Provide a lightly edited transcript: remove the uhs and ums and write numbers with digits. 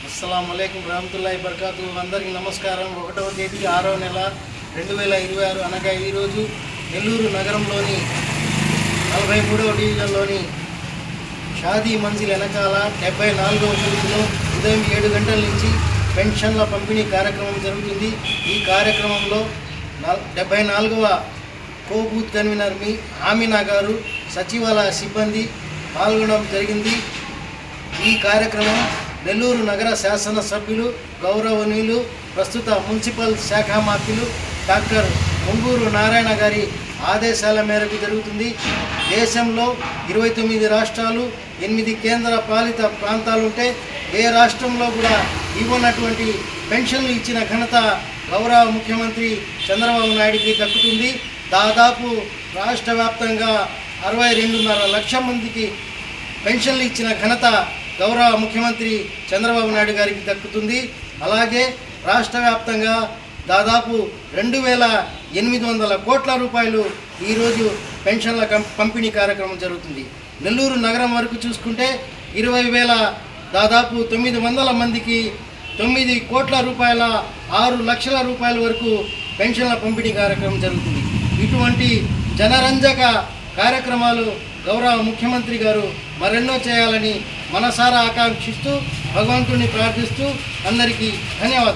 అస్సలాము అలైకుం రహమతుల్లాహి బర్కాతు. అందరికీ నమస్కారం. 1వ తేదీ 6వ నెల 2026 అనగా ఈరోజు నెల్లూరు నగరంలోని 43వ డివిజన్లోని షాదీ మంజిల్ వెనకాల 74వ బూత్లో ఉదయం 7 గంటల నుంచి పెన్షన్ల పంపిణీ కార్యక్రమం జరుగుతుంది. ఈ కార్యక్రమంలో 74వ కో బూత్ కన్వీనర్ ఆమినా గారు, సచివాలయ సిబ్బంది పాల్గొనడం జరిగింది. ఈ కార్యక్రమం నెల్లూరు నగర శాసనసభ్యులు గౌరవనీయులు ప్రస్తుత మున్సిపల్ శాఖ మంత్రులు డాక్టర్ ముంగూరు నారాయణ గారి ఆదేశాల మేరకు జరుగుతుంది. దేశంలో 29 రాష్ట్రాలు, 8 కేంద్ర పాలిత ప్రాంతాలుంటే ఏ రాష్ట్రంలో కూడా ఇవ్వనటువంటి పెన్షన్లు ఇచ్చిన ఘనత గౌరవ ముఖ్యమంత్రి చంద్రబాబు నాయుడికి దక్కుతుంది. దాదాపు రాష్ట్ర వ్యాప్తంగా 62.5 లక్షల మందికి పెన్షన్లు ఇచ్చిన ఘనత గౌరవ ముఖ్యమంత్రి చంద్రబాబు నాయుడు గారికి దక్కుతుంది. అలాగే రాష్ట్ర వ్యాప్తంగా దాదాపు 2,800 కోట్ల రూపాయలు ఈరోజు పెన్షన్ల పంపిణీ కార్యక్రమం జరుగుతుంది. నెల్లూరు నగరం వరకు చూసుకుంటే 20,000 దాదాపు 900 మందికి 9 కోట్ల రూపాయల 6 లక్షల రూపాయల వరకు పెన్షన్ల పంపిణీ కార్యక్రమం జరుగుతుంది. ఇటువంటి జనరంజక కార్యక్రమాలు గౌరవ ముఖ్యమంత్రి గారు మరెన్నో చేయాలని మనసారా ఆకాంక్షిస్తూ భగవంతుని ప్రార్థిస్తూ అందరికీ ధన్యవాదాలు.